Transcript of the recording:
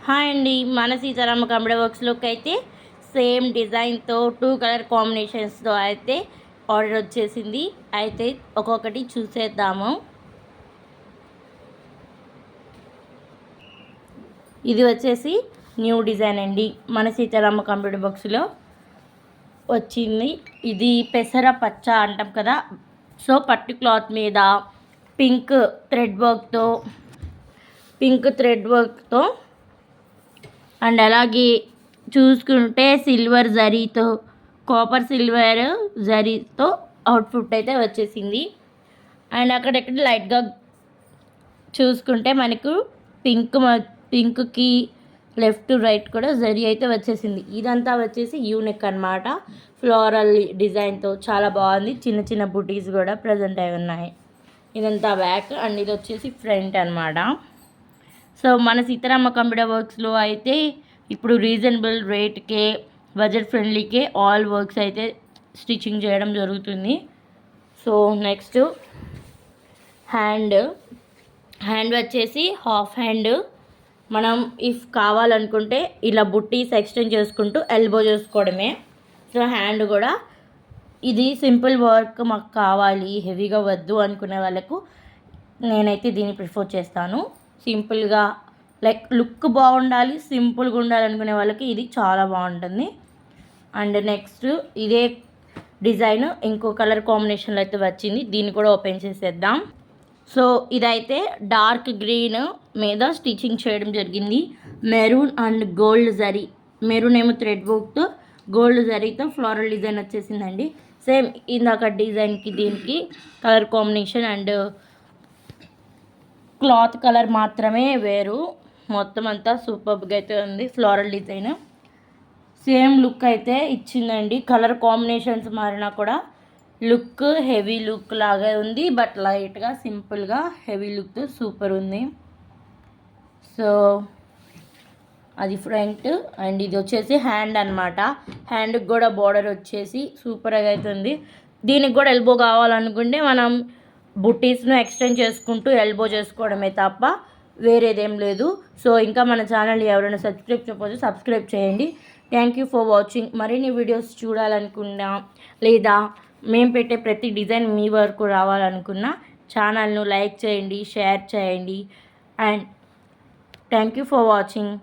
Hi అండి, మన Sitarama computer వర్క్స్లోకి అయితే సేమ్ డిజైన్తో 2 కలర్ కాంబినేషన్స్తో అయితే ఆర్డర్ వచ్చేసింది. అయితే ఒక్కొక్కటి చూసేద్దాము. ఇది వచ్చేసి న్యూ డిజైన్ అండి, మన సీతారామ కంప్యూటర్ బాక్స్లో వచ్చింది. ఇది పెసర పచ్చ అంటాం కదా, సో పట్టు క్లాత్ మీద పింక్ థ్రెడ్ వర్క్తో అండ్ అలాగే చూసుకుంటే సిల్వర్ జరీతో, కాపర్ సిల్వర్ జరీతో అవుట్ఫిట్ అయితే వచ్చేసింది. అండ్ అక్కడెక్కడ లైట్గా చూసుకుంటే మనకు పింక్కి లెఫ్ట్ రైట్ కూడా జరీ అయితే వచ్చేసింది. ఇదంతా వచ్చేసి యూనిక్ అనమాట, ఫ్లోరల్ డిజైన్తో చాలా బాగుంది. చిన్న చిన్న బుటీస్ కూడా ప్రజెంట్ అయి ఉన్నాయి. ఇదంతా బ్యాక్ అండ్ ఇది వచ్చేసి ఫ్రంట్ అనమాట. సో మన సీతారామ కంప్యూటర్ వర్క్స్లో అయితే ఇప్పుడు రీజనబుల్ రేట్కే, బడ్జెట్ ఫ్రెండ్లీకే ఆల్ వర్క్స్ అయితే స్టిచ్చింగ్ చేయడం జరుగుతుంది. సో నెక్స్ట్ హ్యాండ్ వచ్చేసి హాఫ్ హ్యాండ్. మనం ఇఫ్ కావాలనుకుంటే ఇలా బుట్టీస్ ఎక్స్టెండ్ చేసుకుంటూ ఎల్బో చేసుకోవడమే. సో హ్యాండ్ కూడా ఇది సింపుల్ వర్క్ మాకు కావాలి, హెవీగా వద్దు అనుకునే వాళ్ళకు నేనైతే దీన్ని ప్రిఫర్ చేస్తాను. సింపుల్గా లైక్ లుక్ బాగుండాలి, సింపుల్గా ఉండాలనుకునే వాళ్ళకి ఇది చాలా బాగుంటుంది. అండ్ నెక్స్ట్ ఇదే డిజైన్ ఇంకో కలర్ కాంబినేషన్లో అయితే వచ్చింది. దీన్ని కూడా ఓపెన్ చేసేద్దాం. సో ఇదైతే డార్క్ గ్రీన్ మీద స్టిచ్చింగ్ చేయడం జరిగింది. Maroon and gold zari, maroon ఏమో థ్రెడ్ వర్క్తో, గోల్డ్ జరీతో ఫ్లోరల్ డిజైన్ వచ్చేసిందండి. సేమ్ ఇందాక డిజైన్కి దీనికి colour combination and cloth colour మాత్రమే వేరు. మొత్తం అంతా సూపర్గా అయితే ఉంది. ఫ్లోరల్ డిజైన్ సేమ్ లుక్ అయితే ఇచ్చిందండి. కలర్ కాంబినేషన్స్ మారినా కూడా లుక్ హెవీ లుక్ లాగా ఉంది, బట్ లైట్గా సింపుల్గా హెవీ లుక్తో సూపర్ ఉంది. సో అది ఫ్రంట్ అండ్ ఇది వచ్చేసి హ్యాండ్ అనమాట. హ్యాండ్కి కూడా బార్డర్ వచ్చేసి సూపర్గా అవుతుంది. దీనికి కూడా ఎల్బో కావాలనుకుంటే మనం బుట్టీస్ను ఎక్స్టెండ్ చేసుకుంటూ ఎల్బో చేసుకోవడమే తప్ప వేరేదేం లేదు. సో ఇంకా మన ఛానల్ ఎవరైనా సబ్స్క్రైబ్ చేయకపోతే సబ్స్క్రైబ్ చేయండి. Thank you for watching. మరిన్ని వీడియోస్ చూడాలనుకున్నా లేదా మేము పెట్టే ప్రతి డిజైన్ మీ వరకు రావాలనుకున్నా ఛానల్ను లైక్ చేయండి, షేర్ చేయండి. And thank you for watching.